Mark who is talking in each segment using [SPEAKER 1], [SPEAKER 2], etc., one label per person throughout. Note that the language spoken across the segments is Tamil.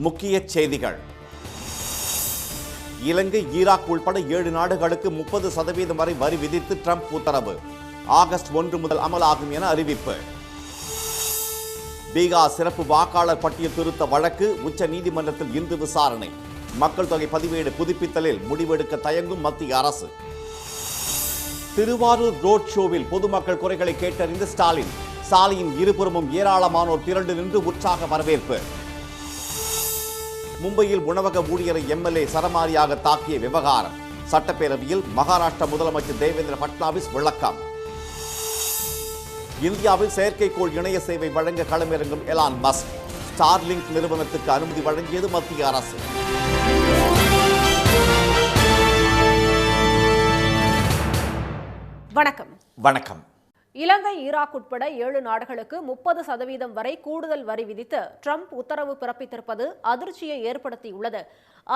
[SPEAKER 1] முக்கிய செய்திகள். இலங்கை, ஈராக் உள்பட 7 நாடுகளுக்கு 30% வரை வரி விதித்து ட்ரம்ப் உத்தரவு. ஆகஸ்ட் 1 முதல் அமலாகும் என அறிவிப்பு. பீகார் சிறப்பு வாக்காளர் பட்டியல் திருத்த வழக்கு உச்ச நீதிமன்றத்தில் இன்று விசாரணை. மக்கள் தொகை பதிவேடு புதுப்பித்தலில் முடிவெடுக்க தயங்கும் மத்திய அரசு. திருவாரூர் ரோட் ஷோவில் பொதுமக்கள் குறைகளை கேட்டறிந்த ஸ்டாலின். சாலையின் இருபுறமும் ஏராளமானோர் திரண்டு நின்று உற்சாக வரவேற்பு. மும்பையில் உணவக ஊழியரை எம்எல்ஏ சரமாரியாக தாக்கிய விவகாரம். சட்டப்பேரவையில் மகாராஷ்டிரா முதலமைச்சர் தேவேந்திர பட்னாவிஸ் விளக்கம். இந்தியாவில் செயற்கைக்கோள் இணைய சேவை வழங்க களமிறங்கும் எலான் மஸ்க். ஸ்டார்லிங்க் நிறுவனத்துக்கு அனுமதி வழங்கியது மத்திய அரசு.
[SPEAKER 2] வணக்கம்.
[SPEAKER 1] வணக்கம்.
[SPEAKER 2] இலங்கை, ஈராக் உட்பட 7 நாடுகளுக்கு 30% வரை கூடுதல் வரி விதித்து ட்ரம்ப் உத்தரவு பிறப்பித்திருப்பது அதிர்ச்சியை ஏற்படுத்தியுள்ளது.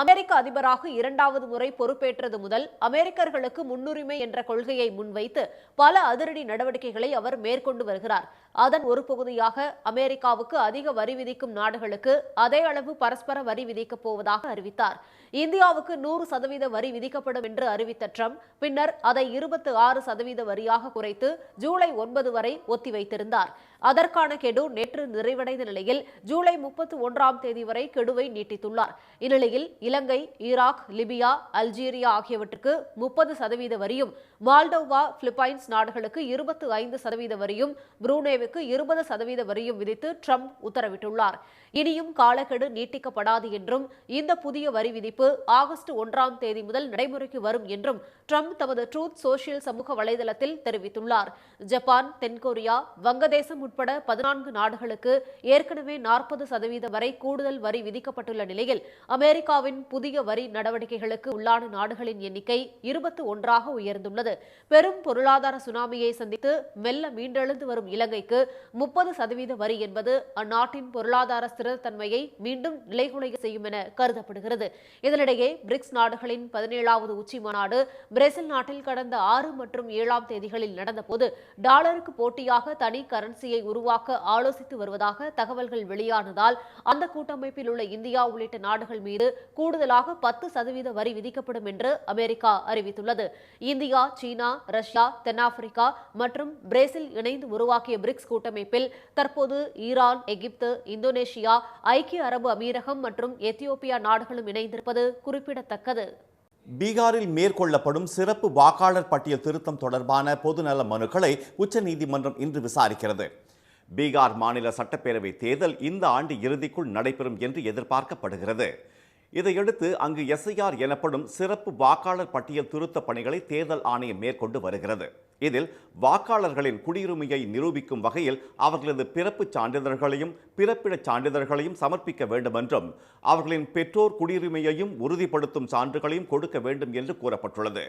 [SPEAKER 2] அமெரிக்க அதிபராக 2வது முறை பொறுப்பேற்றது முதல் அமெரிக்கர்களுக்கு முன்னுரிமை என்ற கொள்கையை முன்வைத்து பல அதிரடி நடவடிக்கைகளை அவர் மேற்கொண்டு வருகிறார். அதன் ஒரு பகுதியாக அமெரிக்காவுக்கு அதிக வரி விதிக்கும் நாடுகளுக்கு அதே அளவு பரஸ்பர வரி விதிக்கப் போவதாக அறிவித்தார். இந்தியாவுக்கு 100% வரி விதிக்கப்படும் என்று அறிவித்த ட்ரம்ப் பின்னர் அதை 26% வரியாக குறைத்து ஜூலை 9 வரை ஒத்திவைத்திருந்தார். அதற்கான கெடு நேற்று நிறைவடைந்த நிலையில் ஜூலை 31ஆம் தேதி வரை கெடுவை நீட்டித்துள்ளார். இந்நிலையில் இலங்கை, ஈராக், லிபியா, அல்ஜீரியா ஆகியவற்றுக்கு 30% வரியும், மால்டோவா, பிலிப்பைன்ஸ் நாடுகளுக்கு 25% வரியும், புரூனேவுக்கு 20% வரியும் விதித்து ட்ரம்ப் உத்தரவிட்டுள்ளார். இனியும் காலக்கெடு நீட்டிக்கப்படாது என்றும் இந்த புதிய வரி விதிப்பு ஆகஸ்ட் 1ஆம் தேதி முதல் நடைமுறைக்கு வரும் என்றும் ட்ரம்ப் தமது ட்ரூத் சோஷியல் சமூக வலைதளத்தில் தெரிவித்துள்ளார். ஜப்பான், தென்கொரியா, வங்கதேசம் உட்பட 14 நாடுகளுக்கு ஏற்கனவே 40% வரை கூடுதல் வரி விதிக்கப்பட்டுள்ள நிலையில் அமெரிக்காவின் புதிய வரி நடவடிக்கைகளுக்கு உள்ளான நாடுகளின் எண்ணிக்கை 21ஆக உயர்ந்துள்ளது. பெரும் பொருளாதார சுனாமியை சந்தித்து மெல்ல மீண்டெழுந்து வரும் இலங்கைக்கு 30% வரி என்பது அந்நாட்டின் பொருளாதார ஸ்திரத்தன்மையை மீண்டும் நிலைகுலைய செய்யும் என கருதப்படுகிறது. இதனிடையே பிரிக்ஸ் நாடுகளின் 17வது உச்சி மாநாடு பிரேசில் நாட்டில் கடந்த 6 மற்றும் 7ஆம் தேதிகளில் நடந்தபோது டாலருக்கு போட்டியாக தனி கரன்சியை உருவாக்க ஆலோசித்து வருவதாக தகவல்கள் வெளியானதால் அந்த கூட்டமைப்பில் உள்ள இந்தியா உள்ளிட்ட நாடுகள் மீது கூடுதலாக 10% வரி விதிக்கப்படும் என்று அமெரிக்கா அறிவித்துள்ளது. இந்தியா, சீனா, ரஷ்யா, தென்னாப்பிரிக்கா மற்றும் பிரேசில் இணைந்து உருவாக்கிய பிரிக்ஸ் கூட்டமைப்பில் தற்போது ஈரான், எகிப்து, இந்தோனேஷியா, ஐக்கிய அரபு அமீரகம் மற்றும் எத்தியோப்பியா நாடுகளும் இணைந்திருப்பது குறிப்பிடத்தக்கது.
[SPEAKER 1] பீகாரில் மேற்கொள்ளப்படும் சிறப்பு வாக்காளர் பட்டியல் திருத்தம் தொடர்பான பொதுநல மனுக்களை உச்சநீதிமன்றம் இன்று விசாரிக்கிறது. பீகார் மாநில சட்டப்பேரவை தேர்தல் இந்த ஆண்டு இறுதிக்குள் நடைபெறும் என்று எதிர்பார்க்கப்படுகிறது. இதையடுத்து அங்கு எஸ்ஐஆர் எனப்படும் சிறப்பு வாக்காளர் பட்டியல் திருத்த பணிகளை தேர்தல் ஆணையம் மேற்கொண்டு வருகிறது. இதில் வாக்காளர்களின் குடியுரிமையை நிரூபிக்கும் வகையில் அவர்களது பிறப்புச் சான்றிதழ்களையும் பிறப்பிடச் சான்றிதழ்களையும் சமர்ப்பிக்க வேண்டும் என்றும் அவர்களின் பெற்றோர் குடியுரிமையையும் உறுதிப்படுத்தும் சான்றுகளையும் கொடுக்க வேண்டும் என்று கூறப்பட்டுள்ளது.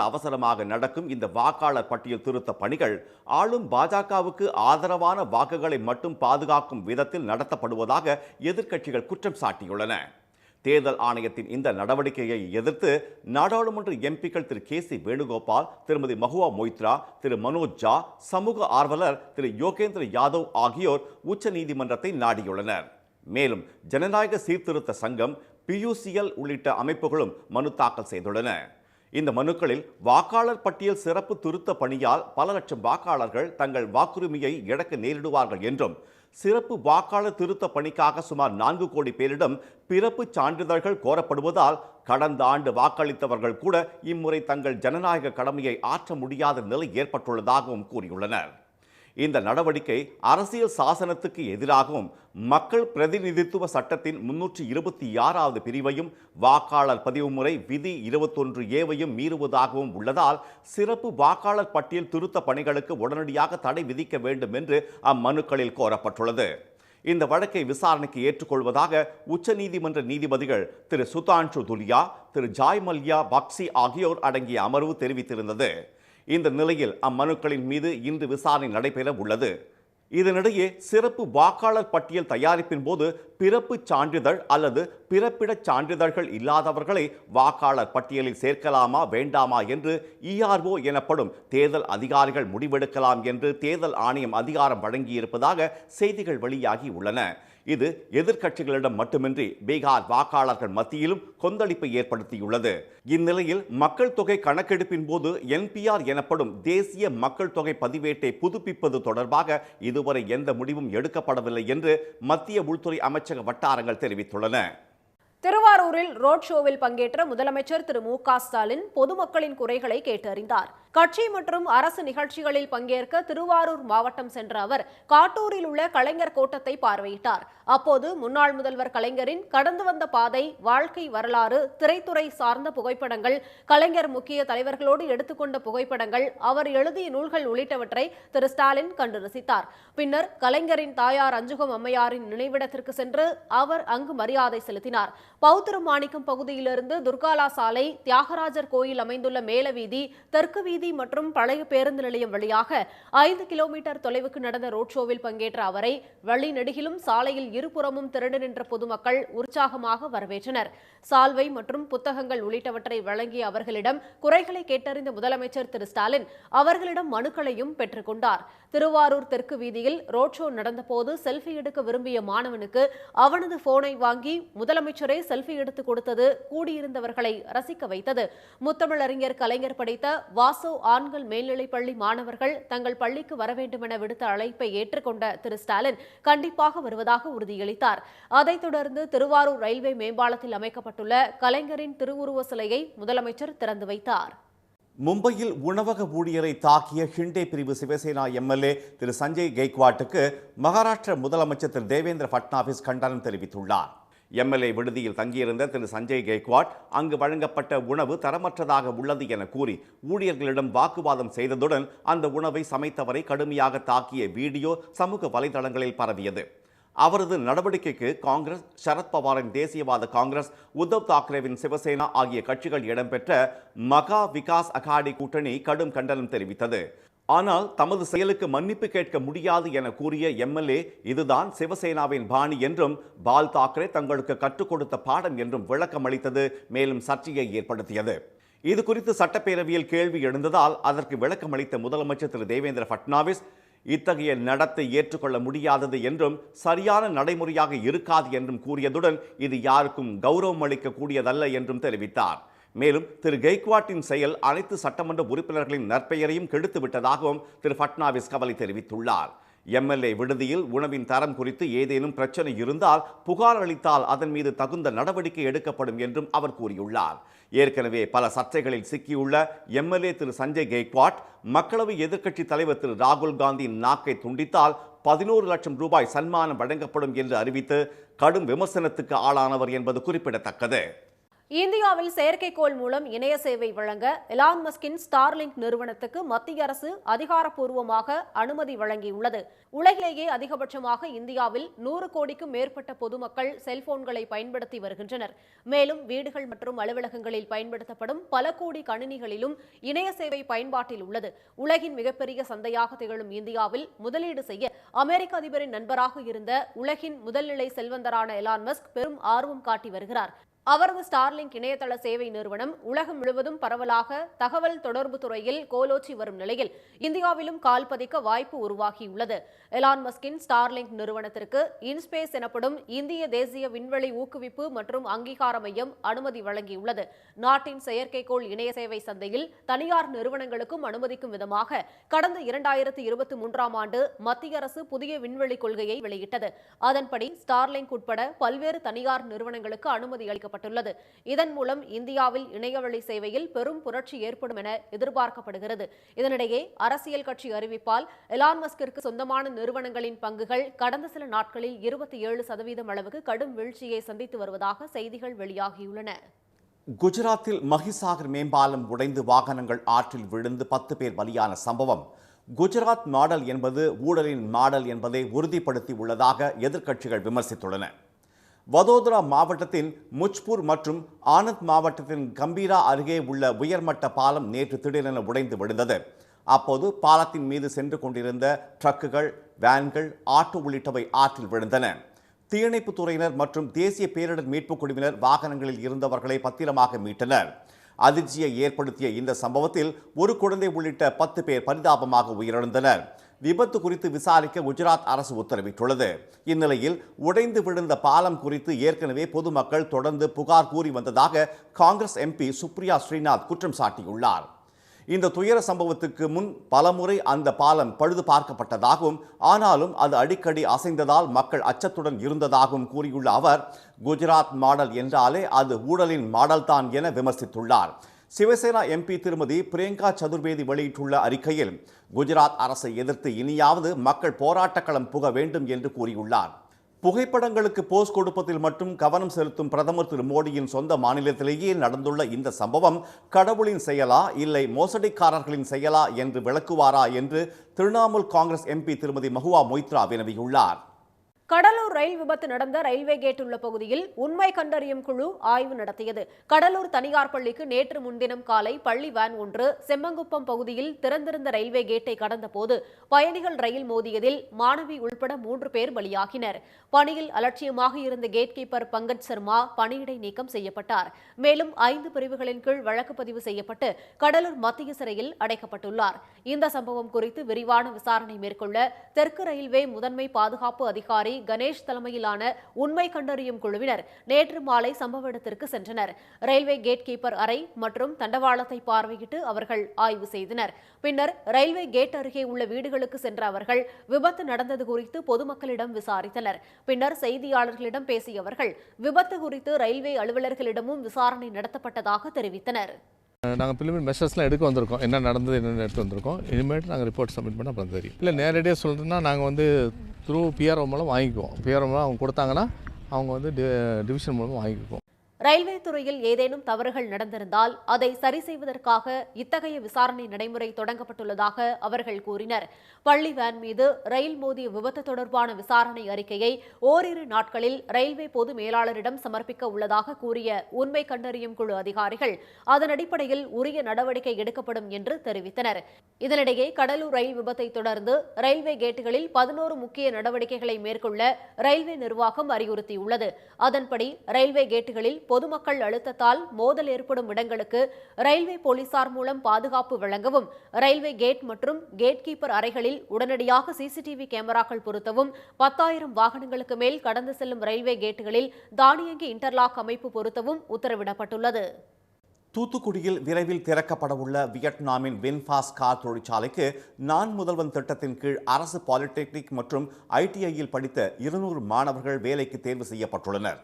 [SPEAKER 1] அவசரமாக நடக்கும் இந்த வாக்காளர் பட்டியல் திருத்த பணிகள் ஆளும் பாஜகவுக்கு ஆதரவான வாக்குகளை மட்டும் பாதுகாக்கும் விதத்தில் நடத்தப்படுவதாக எதிர்க்கட்சிகள் குற்றம் சாட்டியுள்ளன. தேர்தல் ஆணையத்தின் இந்த நடவடிக்கையை எதிர்த்து நாடாளுமன்ற எம்பிக்கள் திரு கே.சி. வேணுகோபால், திருமதி மஹுவா மொய்த்ரா, திரு மனோஜ் ஜா, சமூக ஆர்வலர் திரு யோகேந்திர யாதவ் ஆகியோர் உச்ச நீதிமன்றத்தை நாடியுள்ளனர். மேலும் ஜனநாயக சீர்திருத்த சங்கம், PUCL உள்ளிட்ட அமைப்புகளும் மனு தாக்கல் செய்துள்ளன. இந்த மனுக்களில் வாக்காளர் பட்டியல் சிறப்பு திருத்த பணியால் பல லட்சம் வாக்காளர்கள் தங்கள் வாக்குரிமையை இழக்க நேரிடுவார்கள் என்றும், சிறப்பு வாக்காளர் திருத்த பணிக்காக சுமார் 4 கோடி பேரிடம் பிறப்பு சான்றிதழ்கள் கோரப்படுவதால் கடந்த ஆண்டு வாக்களித்தவர்கள் கூட இம்முறை தங்கள் ஜனநாயக கடமையை ஆற்ற முடியாத நிலை ஏற்பட்டுள்ளதாகவும் கூறியுள்ளனர். இந்த நடவடிக்கை அரசியல் சாசனத்துக்கு எதிராகவும் மக்கள் பிரதிநிதித்துவ சட்டத்தின் 326வது பிரிவையும் வாக்காளர் பதிவு முறை விதி 21A மீறுவதாகவும் உள்ளதால் சிறப்பு வாக்காளர் பட்டியல் திருத்த பணிகளுக்கு உடனடியாக தடை விதிக்க வேண்டும் என்று அம்மனுக்களில் கோரப்பட்டுள்ளது. இந்த வழக்கை விசாரணைக்கு ஏற்றுக்கொள்வதாக உச்சநீதிமன்ற நீதிபதிகள் திரு சுதான்ஷு துலியா, திரு ஜாய் மல்யா பக்சி ஆகியோர் அடங்கிய அமர்வு தெரிவித்திருந்தது. இந்த நிலையில் அம்மனுக்களின் மீது இன்று விசாரணை நடைபெற உள்ளது. இதனிடையே சிறப்பு வாக்காளர் பட்டியல் தயாரிப்பின் போது பிறப்புச் சான்றிதழ் அல்லது பிறப்பிடச் சான்றிதழ்கள் இல்லாதவர்களை வாக்காளர் பட்டியலில் சேர்க்கலாமா வேண்டாமா என்று ERO எனப்படும் தேர்தல் அதிகாரிகள் முடிவெடுக்கலாம் என்று தேர்தல் ஆணையம் அதிகாரம் வழங்கியிருப்பதாக செய்திகள் வெளியாகி உள்ளன. இது எதிர்க்கட்சிகளிடம் மட்டுமின்றி பீகார் வாக்காளர்கள் மத்தியிலும் கொந்தளிப்பை ஏற்படுத்தியுள்ளது. இந்நிலையில் மக்கள் தொகை கணக்கெடுப்பின் போது என்பிஆர் எனப்படும் தேசிய மக்கள் தொகை பதிவேட்டை புதுப்பிப்பது தொடர்பாக இதுவரை எந்த முடிவும் எடுக்கப்படவில்லை என்று மத்திய உள்துறை அமைச்சக வட்டாரங்கள் தெரிவித்துள்ளன.
[SPEAKER 2] திருவாரூரில் ரோட் ஷோவில் பங்கேற்ற முதலமைச்சர் திரு மு.க. ஸ்டாலின் பொதுமக்களின் குறைகளை கேட்டறிந்தார். கட்சி மற்றும் அரசு நிகழ்ச்சிகளில் பங்கேற்க திருவாரூர் மாவட்டம் சென்ற அவர் காட்டூரில் உள்ள கலைஞர் கோட்டத்தை பார்வையிட்டார். அப்போது முன்னாள் முதல்வர் கலைஞரின் கடந்து வந்த பாதை, வாழ்க்கை வரலாறு, திரைத்துறை சார்ந்த புகைப்படங்கள், கலைஞர் முக்கிய தலைவர்களோடு எடுத்துக்கொண்ட புகைப்படங்கள், அவர் எழுதிய நூல்கள் உள்ளிட்டவற்றை திரு ஸ்டாலின் கண்டு ரசித்தார். பின்னர் கலைஞரின் தாயார் அஞ்சுகம் அம்மையாரின் நினைவிடத்திற்கு சென்று அவர் அங்கு மரியாதை செலுத்தினார். பௌத்திரமாணிக்கம் பகுதியிலிருந்து துர்காலா சாலை, தியாகராஜர் கோயில் அமைந்துள்ள மேலவீதி, தெற்கு வீதி மற்றும் பழைய பேருந்து நிலையம் வழியாக 5 கிலோமீட்டர் தொலைவுக்கு நடந்த ரோட் ஷோவில் பங்கேற்ற அவரை வழிநெடுகிலும் சாலையில் இருபுறமும் திரண்டு நின்ற பொதுமக்கள் உற்சாகமாக வரவேற்றனர். சால்வை மற்றும் புத்தகங்கள் உள்ளிட்டவற்றை வழங்கிய அவர்களிடம் குறைகளை கேட்டறிந்த முதலமைச்சர் திரு ஸ்டாலின் அவர்களிடம் மனுக்களையும் பெற்றுக் கொண்டார். திருவாரூர் தெற்கு வீதியில் ரோட் ஷோ நடந்தபோது செல்ஃபி எடுக்க விரும்பிய மாணவனுக்கு அவனது போனை வாங்கி முதலமைச்சரே செல்ஃபி எடுத்து கொடுத்தது கூடியிருந்தவர்களை ரசிக்க வைத்தது. முத்தமிழறிஞர் கலைஞர் படைத்த வாசோ ஆண்கள் மேல்நிலைப்பள்ளி மாணவர்கள் தங்கள் பள்ளிக்கு வர வேண்டும் என விடுத்த அழைப்பை ஏற்றுக்கொண்ட திரு ஸ்டாலின் கண்டிப்பாக வருவதாக உறுதியளித்தார். அதைத் தொடர்ந்து திருவாரூர் ரயில்வே மேம்பாலத்தில் அமைக்கப்பட்டுள்ள கலைஞரின் திருவுருவ சிலையை முதலமைச்சர் திறந்து வைத்தார்.
[SPEAKER 1] மும்பையில் உணவக ஊழியரை தாக்கிய ஷிண்டே பிரிவு சிவசேனா எம்எல்ஏ திரு சஞ்சய் கெய்க்வாட்டுக்கு மகாராஷ்டிர முதலமைச்சர் திரு தேவேந்திர பட்னாவிஸ் கண்டனம் தெரிவித்துள்ளார். எம்எல்ஏ விடுதியில் தங்கியிருந்த திரு சஞ்சய் கெய்க்வாட் அங்கு வழங்கப்பட்ட உணவு தரமற்றதாக உள்ளது என கூறி ஊழியர்களிடம் வாக்குவாதம் செய்ததுடன் அந்த உணவை சமைத்தவரை கடுமையாக தாக்கிய வீடியோ சமூக வலைதளங்களில் பரவியது. அவரது நடவடிக்கைக்கு காங்கிரஸ், சரத்பவாரின் தேசியவாத காங்கிரஸ், உத்தவ் தாக்கரேவின் சிவசேனா ஆகிய கட்சிகள் இடம்பெற்ற மகா விகாஸ் அகாடி கூட்டணி கடும் கண்டனம் தெரிவித்தது. ஆனால் தமது செயலுக்கு மன்னிப்பு கேட்க முடியாது என கூறிய எம்எல்ஏ இதுதான் சிவசேனாவின் பாணி என்றும் பால் தாக்கரே தங்களுக்கு கற்றுக் கொடுத்த பாடம் என்றும் விளக்கம் அளித்தது மேலும் சர்ச்சையை ஏற்படுத்தியது. இது குறித்து சட்டப்பேரவையில் கேள்வி எழுந்ததால் அதற்கு விளக்கம் அளித்த முதலமைச்சர் திரு தேவேந்திர பட்னாவிஸ் இத்தகைய நடத்தை ஏற்றுக்கொள்ள முடியாதது என்றும் சரியான நடைமுறையாக இருக்காது என்றும் கூறியதுடன் இது யாருக்கும் கௌரவம் அளிக்க கூடியதல்ல என்றும் தெரிவித்தார். மேலும் திரு கெய்க்வாட்டின் செயல் அனைத்து சட்டமன்ற உறுப்பினர்களின் நற்பெயரையும் கெடுத்து விட்டதாகவும் திரு பட்னாவிஸ் கவலை தெரிவித்துள்ளார். எம்எல்ஏ விடுதியில் உணவின் தரம் குறித்து ஏதேனும் பிரச்சனை இருந்தால் புகார் அளித்தால் அதன் மீது தகுந்த நடவடிக்கை எடுக்கப்படும் என்றும் அவர் கூறியுள்ளார். ஏற்கனவே பல சர்ச்சைகளில் சிக்கியுள்ள எம்எல்ஏ திரு சஞ்சய் கெய்க்வாட் மக்களவை எதிர்க்கட்சி தலைவர் திரு ராகுல் காந்தியின் நாக்கை துண்டித்தால் 11 லட்சம் ரூபாய் சன்மானம் வழங்கப்படும் என்று அறிவித்து கடும் விமர்சனத்துக்கு ஆளானவர் என்பது குறிப்பிடத்தக்கது.
[SPEAKER 2] இந்தியாவில் செயற்கைக்கோள் மூலம் இணைய சேவை வழங்க எலான் மஸ்கின் ஸ்டார்லிங்க் நிறுவனத்துக்கு மத்திய அரசு அதிகாரப்பூர்வமாக அனுமதி வழங்கியுள்ளது. உலகிலேயே அதிகபட்சமாக இந்தியாவில் 100 கோடிக்கும் மேற்பட்ட பொதுமக்கள் செல்போன்களை பயன்படுத்தி வருகின்றனர். மேலும் வீடுகள் மற்றும் அலுவலகங்களில் பயன்படுத்தப்படும் பல கோடி கணினிகளிலும் இணைய சேவை பயன்பாட்டில் உள்ளது. உலகின் மிகப்பெரிய சந்தையாக திகழும் இந்தியாவில் முதலீடு செய்ய அமெரிக்க அதிபரின் நண்பராக இருந்த உலகின் முதல்நிலை செல்வந்தரான எலான் மஸ்க் பெரும் ஆர்வம் காட்டி வருகிறார். அவரது ஸ்டார்லிங்க் இணையதள சேவை நிறுவனம் உலகம் முழுவதும் பரவலாக தகவல் தொடர்பு துறையில் கோலோச்சி வரும் நிலையில் இந்தியாவிலும் கால் பதிக்க வாய்ப்பு உருவாகியுள்ளது. எலான் மஸ்கின் ஸ்டார்லிங்க் நிறுவனத்திற்கு இன்ஸ்பேஸ் எனப்படும் இந்திய தேசிய விண்வெளி ஊக்குவிப்பு மற்றும் அங்கீகார மையம் அனுமதி வழங்கியுள்ளது. நாட்டின் செயற்கைக்கோள் இணைய சேவை சந்தையில் தனியார் நிறுவனங்களுக்கும் அனுமதிக்கும் விதமாக கடந்த 2023ஆம் ஆண்டு மத்திய அரசு புதிய விண்வெளி கொள்கையை வெளியிட்டது. அதன்படி ஸ்டார்லிங்க் உட்பட பல்வேறு தனியார் நிறுவனங்களுக்கு அனுமதி அளிக்கப்பட்டது. இதன் மூலம் இந்தியாவில் இணையவழி சேவையில் பெரும் புரட்சி ஏற்படும் என எதிர்பார்க்கப்படுகிறது. இதனிடையே அரசியல் கட்சி அறிவிப்பால் எலான் மஸ்கிற்கு சொந்தமான நிறுவனங்களின் பங்குகள் கடந்த சில நாட்களில் 27% அளவுக்கு கடும் வீழ்ச்சியை சந்தித்து வருவதாக செய்திகள் வெளியாகியுள்ளன.
[SPEAKER 1] குஜராத்தில் மஹிசாகர் மேம்பாலம் உடைந்து வாகனங்கள் ஆற்றில் விழுந்து 10 பேர் பலியான சம்பவம் குஜராத் மாடல் என்பது ஊழலின் மாடல் என்பதை உறுதிப்படுத்தி உள்ளதாக எதிர்க்கட்சிகள் விமர்சித்துள்ளன. வதோதரா மாவட்டத்தின் முச்பூர் மற்றும் ஆனந்த் மாவட்டத்தின் கம்பீரா அருகே உள்ள உயர்மட்ட பாலம் நேற்று திடீரென உடைந்து விழுந்தது. அப்போது பாலத்தின் மீது சென்று கொண்டிருந்த ட்ரக்குகள், வேன்கள், ஆட்டோ உள்ளிட்டவை ஆற்றில் விழுந்தன. தீயணைப்புத் துறையினர் மற்றும் தேசிய பேரிடர் மீட்புக் குழுவினர் வாகனங்களில் இருந்தவர்களை பத்திரமாக மீட்டனர். அதிர்ச்சியை ஏற்படுத்திய இந்த சம்பவத்தில் ஒரு குழந்தை உள்ளிட்ட 10 பேர் பரிதாபமாக உயிரிழந்தனர். விபத்து குறித்து விசாரிக்க குஜராத் அரசு உத்தரவிட்டுள்ளது. இந்நிலையில் உடைந்து விழுந்த பாலம் குறித்து ஏற்கனவே பொதுமக்கள் தொடர்ந்து புகார் கூறி வந்ததாக காங்கிரஸ் எம்பி சுப்ரியா ஸ்ரீநாத் குற்றம் சாட்டியுள்ளார். இந்த துயர சம்பவத்துக்கு முன் பலமுறை அந்த பாலம் பழுது பார்க்கப்பட்டதாகவும் ஆனாலும் அது அடிக்கடி அசைந்ததால் மக்கள் அச்சத்துடன் இருந்ததாகவும் கூறியுள்ள அவர், குஜராத் மாடல் என்றாலே அது ஊழலின் மாடல் தான் என விமர்சித்துள்ளார். சிவசேனா எம்பி திருமதி பிரியங்கா சதுர்வேதி வெளியிட்டுள்ள அறிக்கையில் குஜராத் அரசை எதிர்த்து இனியாவது மக்கள் போராட்டக்களம் புக வேண்டும் என்று கூறியுள்ளார். புகைப்படங்களுக்கு போஸ் கொடுப்பதில் மட்டும் கவனம் செலுத்தும் பிரதமர் திரு மோடியின் சொந்த மாநிலத்திலேயே நடந்துள்ள இந்த சம்பவம் கடவுளின் செயலா இல்லை மோசடிக்காரர்களின் செயலா என்று விளக்குவாரா என்று திரிணாமுல் காங்கிரஸ் எம்பி திருமதி மஹுவா மொய்த்ரா வினவியுள்ளார்.
[SPEAKER 2] கடலூர் ரயில் விபத்து நடந்த ரயில்வே கேட் உள்ள பகுதியில் உண்மை கண்டறியும் குழு ஆய்வு நடத்தியது. கடலூர் தனியார் பள்ளிக்கு நேற்று முன்தினம் காலை பள்ளி வேன் ஒன்று செம்மங்குப்பம் பகுதியில் திறந்திருந்த ரயில்வே கேட்டை கடந்த போது பயணிகள் ரயில் மோதியதில் மாணவி உள்பட 3 பேர் பலியாகினர். பணியில் அலட்சியமாக இருந்த கேட் கீப்பர் பங்கஜ் சர்மா பணியிடை நீக்கம் செய்யப்பட்டார். மேலும் 5 பிரிவுகளின் கீழ் வழக்கு பதிவு செய்யப்பட்டு கடலூர் மத்திய சிறையில் அடைக்கப்பட்டுள்ளார். இந்த சம்பவம் குறித்து விரிவான விசாரணை மேற்கொள்ள தெற்கு ரயில்வே முதன்மை பாதுகாப்பு அதிகாரி கணேஷ் தலைமையிலான உண்மை கண்டறியும் குழுவினர் நேற்று மாலை சம்பவ இடத்திற்கு சென்றனர். ரயில்வே கேட் கீப்பர் அறை மற்றும் தண்டவாளத்தை பார்வையிட்டு அவர்கள் ஆய்வு செய்தனர். பின்னர் ரயில்வே கேட் அருகே உள்ள வீடுகளுக்கு சென்ற அவர்கள் விபத்து நடந்தது குறித்து பொதுமக்களிடம் விசாரித்தனர். பின்னர் செய்தியாளர்களிடம் பேசிய அவர்கள் விபத்து குறித்து ரயில்வே அலுவலர்களிடமும் விசாரணை நடத்தப்பட்டதாக தெரிவித்தனர்.
[SPEAKER 3] நாங்கள் பிலிமினரி மெஷர்ஸ்லாம் எடுக்க வந்திருக்கோம். என்ன நடந்தது என்னென்னு எடுத்து வந்திருக்கோம். இனிமேட்டு நாங்கள் ரிப்போர்ட் சப்மிட் பண்ணால் அப்புறம் தெரியும். இல்லை நேரடியாக சொல்கிறதுனா நாங்கள் வந்து த்ரூ பிஆர்ஓ மூலம் வாங்கிக்குவோம். பிஆர்ஓ மூலம் அவங்க கொடுத்தாங்கன்னா அவங்க வந்து டிவிஷன் மூலம் வாங்கிக்குவோம்.
[SPEAKER 2] ரயில்வே துறையில் ஏதேனும் தவறுகள் நடந்திருந்தால் அதை சரி செய்வதற்காக இத்தகைய விசாரணை நடைமுறை தொடங்கப்பட்டுள்ளதாக அவர்கள் கூறினர். பள்ளி வேன் மீது ரயில் மோதிய விபத்து தொடர்பான விசாரணை அறிக்கையை ஓரிரு நாட்களில் ரயில்வே பொது மேலாளரிடம் சமர்ப்பிக்க உள்ளதாக கூறிய உண்மை கண்டறியும் குழு அதிகாரிகள் அதன் அடிப்படையில் உரிய நடவடிக்கை எடுக்கப்படும் என்று தெரிவித்தனர். இதனிடையே கடலூர் ரயில் விபத்தை தொடர்ந்து ரயில்வே கேட்டுகளில் 11 முக்கிய நடவடிக்கைகளை மேற்கொள்ள ரயில்வே நிர்வாகம் அறிவுறுத்தியுள்ளது. அதன்படி ரயில்வே கேட்டுகளில் பொதுமக்கள் அழுத்தத்தால் மோதல் ஏற்படும் இடங்களுக்கு ரயில்வே போலீசார் மூலம் பாதுகாப்பு வழங்கவும், ரயில்வே கேட் மற்றும் கேட் கீப்பர் அறைகளில் உடனடியாக சிசிடிவி கேமராக்கள் பொருத்தவும், 10,000 வாகனங்களுக்கு மேல் கடந்து செல்லும் ரயில்வே கேட்டுகளில் தானியங்கி இன்டர்லாக் அமைப்பு பொருத்தவும் உத்தரவிடப்பட்டுள்ளது.
[SPEAKER 1] தூத்துக்குடியில் விரைவில் திறக்கப்படவுள்ள வியட்நாமின் வின்ஃபாஸ்ட் கார் தொழிற்சாலைக்கு நான் முதல்வன் திட்டத்தின் கீழ் அரசு பாலிடெக்னிக் மற்றும் ஐடிஐயில் படித்த 200 மாணவர்கள் வேலைக்கு தேர்வு செய்யப்பட்டுள்ளனர்.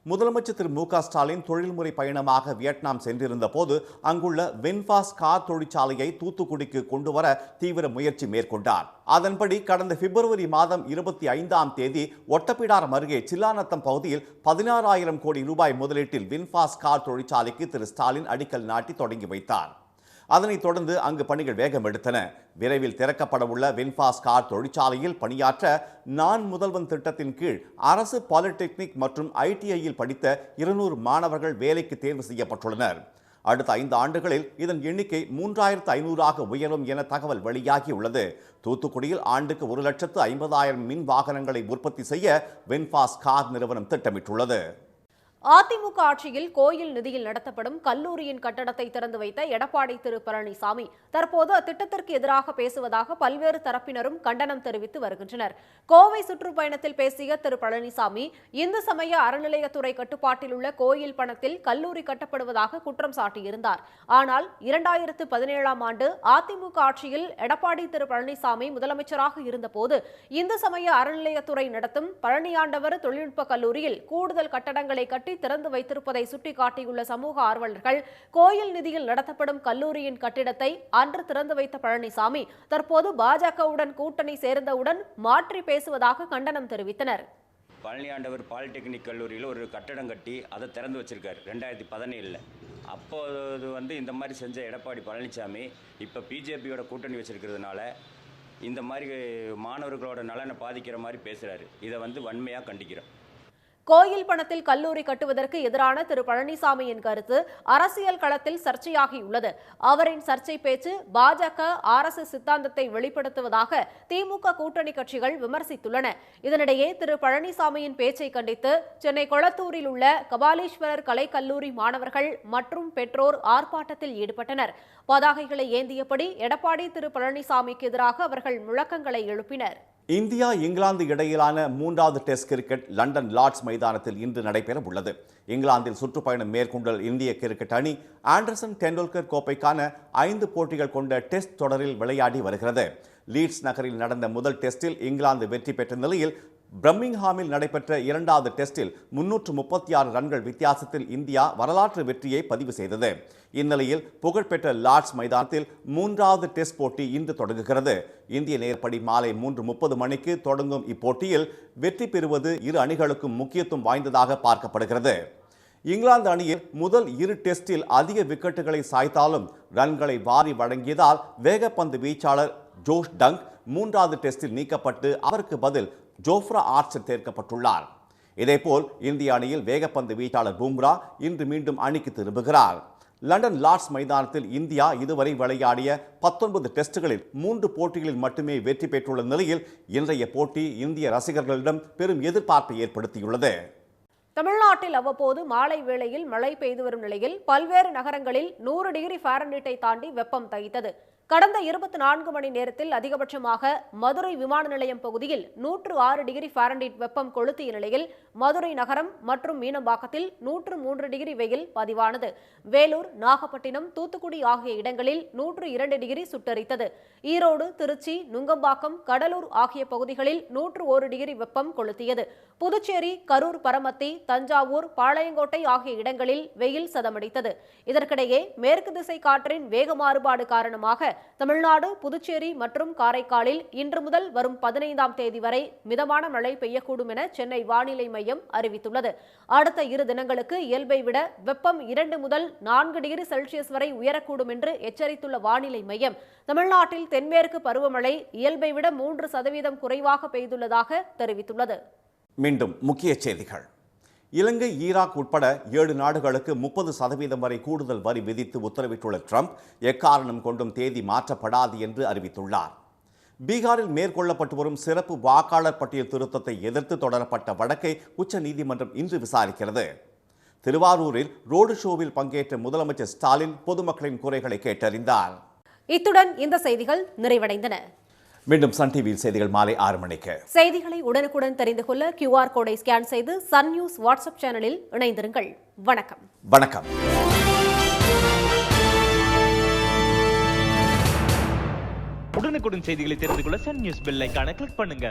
[SPEAKER 1] முதலமைச்சர் திரு மு க ஸ்டாலின் தொழில்முறை பயணமாக வியட்நாம் சென்றிருந்த போது அங்குள்ள வின்ஃபாஸ்ட் கார் தொழிற்சாலையை தூத்துக்குடிக்கு கொண்டுவர தீவிர முயற்சி மேற்கொண்டார். அதன்படி கடந்த பிப்ரவரி மாதம் 25ஆம் தேதி ஒட்டப்பிடாரம் அருகே சில்லாநத்தம் பகுதியில் 16,000 கோடி ரூபாய் முதலீட்டில் வின்ஃபாஸ்ட் கார் தொழிற்சாலைக்கு திரு ஸ்டாலின் அடிக்கல் நாட்டி தொடங்கி வைத்தார். அதனைத் தொடர்ந்து அங்கு பணிகள் வேகம் எடுத்தன. விரைவில் திறக்கப்படவுள்ள வின்ஃபாஸ்ட் கார் தொழிற்சாலையில் பணியாற்ற நான் முதல்வன் திட்டத்தின் கீழ் அரசு பாலிடெக்னிக் மற்றும் ஐடிஐயில் படித்த 200 மாணவர்கள் வேலைக்கு தேர்வு செய்யப்பட்டுள்ளனர். அடுத்த 5 ஆண்டுகளில் இதன் எண்ணிக்கை 3,500ஆக உயரும் என தகவல் வெளியாகியுள்ளது. தூத்துக்குடியில் ஆண்டுக்கு 1,50,000 மின் வாகனங்களை உற்பத்தி செய்ய வின்ஃபாஸ்ட் கார் நிறுவனம் திட்டமிட்டுள்ளது.
[SPEAKER 2] அதிமுக ஆட்சியில் கோயில் நிதியில் நடத்தப்படும் கல்லூரியின் கட்டடத்தை திறந்து வைத்த எடப்பாடி திரு பழனிசாமி தற்போது அத்திட்டத்திற்கு எதிராக பேசுவதாக பல்வேறு தரப்பினரும் கண்டனம் தெரிவித்து வருகின்றனர். கோவை சுற்றுப்பயணத்தில் பேசிய திரு பழனிசாமி இந்து சமய அறநிலையத்துறை கட்டுப்பாட்டில் உள்ள கோயில் பணத்தில் கல்லூரி கட்டப்படுவதாக குற்றம் சாட்டியிருந்தார். ஆனால் 2017ஆம் ஆண்டு அதிமுக ஆட்சியில் எடப்பாடி திரு பழனிசாமி முதலமைச்சராக இருந்தபோது இந்து சமய அறநிலையத்துறை நடத்தும் பழனியாண்டவர் தொழில்நுட்ப கல்லூரியில் கூடுதல் கட்டடங்களை கட்டி திறந்து வைத்திருப்பதை சுட்டிக்காட்டியுள்ள சமூக ஆர்வலர்கள் கோயில் நிதியில் நடத்தப்படும் கல்லூரியின் கட்டிடத்தை அன்று திறந்து வைத்த பழனிசாமி தற்போது பாஜகவுடன் கூட்டணி சேர்ந்தவுடன் மாற்றி பேசுவதாக கண்டனம் தெரிவித்தனர்.
[SPEAKER 4] பழனியாண்டவர் பாலிடெக்னிக் கல்லூரியில் ஒரு கட்டடம் கட்டி அதை திறந்து வச்சிருக்காரு 2017. அப்போது இந்த மாதிரி செஞ்ச எடப்பாடி பழனிசாமி இப்போ பிஜேபியோட கூட்டணி வச்சிருக்கிறதுனால இந்த மாதிரி மாணவர்களோட நலனை பாதிக்கிற மாதிரி பேசுகிறாரு. இதை வன்மையாக கண்டிக்கிறோம்.
[SPEAKER 2] கோயில் பணத்தில் கல்லூரி கட்டுவதற்கு எதிரான திரு பழனிசாமியின் கருத்து அரசியல் களத்தில் சர்ச்சையாகியுள்ளது. அவரின் சர்ச்சை பேச்சு பாஜக RSS சித்தாந்தத்தை வெளிப்படுத்துவதாக திமுக கூட்டணி கட்சிகள் விமர்சித்துள்ளன. இதனிடையே திரு பழனிசாமியின் பேச்சை கண்டித்து சென்னை கொளத்தூரில் உள்ள கபாலீஸ்வரர் கலைக்கல்லூரி மாணவர்கள் மற்றும் பெற்றோர் ஆர்ப்பாட்டத்தில் ஈடுபட்டனர். பதாகைகளை ஏந்தியபடி எடப்பாடி திரு பழனிசாமிக்கு எதிராக அவர்கள் முழக்கங்களை எழுப்பினர்.
[SPEAKER 1] இந்தியா இங்கிலாந்து இடையிலான 3வது டெஸ்ட் கிரிக்கெட் லண்டன் லார்ட்ஸ் மைதானத்தில் இன்று நடைபெற உள்ளது. இங்கிலாந்தில் சுற்றுப்பயணம் மேற்கொண்ட இந்திய கிரிக்கெட் அணி ஆண்டர்சன் டெண்டுல்கர் கோப்பைக்கான 5 போட்டிகள் கொண்ட டெஸ்ட் தொடரில் விளையாடி வருகிறது. லீட்ஸ் நகரில் நடந்த முதல் டெஸ்டில் இங்கிலாந்து வெற்றி பெற்ற நிலையில் பிரமிங்ஹாமில் நடைபெற்ற 2வது டெஸ்டில் 336 ரன்கள் வித்தியாசத்தில் இந்தியா வரலாற்று வெற்றியை பதிவு செய்தது. இந்நிலையில் புகழ்பெற்ற லார்ட்ஸ் மைதானத்தில் 3வது டெஸ்ட் போட்டி இன்று தொடங்குகிறது. இந்திய நேரப்படி மாலை 3:30 மணிக்கு தொடங்கும் இப்போட்டியில் வெற்றி பெறுவது இரு அணிகளுக்கும் முக்கியத்துவம் வாய்ந்ததாக பார்க்கப்படுகிறது. இங்கிலாந்து அணியில் முதல் 2 டெஸ்டில் அதிக விக்கெட்டுகளை சாய்த்தாலும் ரன்களை வாரி வழங்கியதால் வேகப்பந்து வீச்சாளர் ஜோஷ் டங்க் 3வது டெஸ்டில் நீக்கப்பட்டு அவருக்கு பதில் ஜோஃப்ரா ஆர்ச்சர் சேர்க்கப்பட்டுள்ளார். இதேபோல் இந்திய அணியில் வேகப்பந்து வீச்சாளர் பும்ரா இன்று மீண்டும் அணிக்கு திரும்புகிறார். லண்டன் லார்ட்ஸ் மைதானத்தில் இந்தியா இதுவரை விளையாடிய 19 டெஸ்டுகளில் 3 போட்டிகளில் மட்டுமே வெற்றி பெற்றுள்ள நிலையில் இன்றைய போட்டி இந்திய ரசிகர்களிடம் பெரும் எதிர்பார்ப்பை ஏற்படுத்தியுள்ளது.
[SPEAKER 2] தமிழ்நாட்டில் அவ்வப்போது மாலை வேளையில் மழை பெய்து வரும் நிலையில் பல்வேறு நகரங்களில் 100 டிகிரி ஃபாரன்ஹீட்டை தாண்டி வெப்பம் தகித்தது. கடந்த 24 மணி நேரத்தில் அதிகபட்சமாக மதுரை விமான நிலையம் பகுதியில் 106 டிகிரி ஃபாரன்ஹீட் வெப்பம் கொளுத்திய நிலையில் மதுரை நகரம் மற்றும் மீனம்பாக்கத்தில் 103 டிகிரி வெயில் பதிவானது. வேலூர், நாகப்பட்டினம், தூத்துக்குடி ஆகிய இடங்களில் 102 டிகிரி சுட்டரித்தது. ஈரோடு, திருச்சி, நுங்கம்பாக்கம், கடலூர் ஆகிய பகுதிகளில் 101 டிகிரி வெப்பம் கொளுத்தியது. புதுச்சேரி, கரூர், பரமத்தி, தஞ்சாவூர், பாளையங்கோட்டை ஆகிய இடங்களில் வெயில் சதமடித்தது. இதற்கிடையே மேற்கு திசை காற்றின் வேக மாறுபாடு காரணமாக தமிழ்நாடு, புதுச்சேரி மற்றும் காரைக்காலில் இன்று முதல் வரும் 15ஆம் தேதி வரை மிதமான மழை பெய்யக்கூடும் என சென்னை வானிலை மையம் அறிவித்துள்ளது. அடுத்த 2 தினங்களுக்கு இயல்பை விட வெப்பம் 2 முதல் 4 டிகிரி செல்சியஸ் வரை உயரக்கூடும் என்று எச்சரித்துள்ள வானிலை மையம் தமிழ்நாட்டில் தென்மேற்கு பருவமழை இயல்பை விட 3% குறைவாக பெய்துள்ளதாக தெரிவித்துள்ளது.
[SPEAKER 1] மீண்டும் முக்கிய செய்திகள். இலங்கை, ஈராக் உட்பட 7 நாடுகளுக்கு 30% வரை கூடுதல் வரி விதித்து உத்தரவிட்டுள்ள ட்ரம்ப் எக்காரணம் கொண்டும் தேதி மாற்றப்படாது என்று அறிவித்துள்ளார். பீகாரில் மேற்கொள்ளப்பட்டு வரும் சிறப்பு வாக்காளர் பட்டியல் திருத்தத்தை எதிர்த்து தொடரப்பட்ட வழக்கை உச்சநீதிமன்றம் இன்று விசாரிக்கிறது. திருவாரூரில் ரோடு ஷோவில் பங்கேற்ற முதலமைச்சர் ஸ்டாலின் பொதுமக்களின் குறைகளை கேட்டறிந்தார்.
[SPEAKER 2] இத்துடன் இந்த செய்திகள் நிறைவடைந்தன.
[SPEAKER 1] மீண்டும் சன் டிவியில் செய்திகள் மாலை 6 மணிக்கு.
[SPEAKER 2] செய்திகளை உடனுக்குடன் தெரிந்து கொள்ள QR கோடை ஸ்கேன் செய்து சன் நியூஸ் வாட்ஸ்அப் சேனலில் இணைந்திருங்கள். வணக்கம்.
[SPEAKER 1] வணக்கம்.
[SPEAKER 5] உடனுக்குடன் செய்திகளை தெரிந்து கொள்ள சன் நியூஸ் பெல் ஐகானை கிளிக் பண்ணுங்க.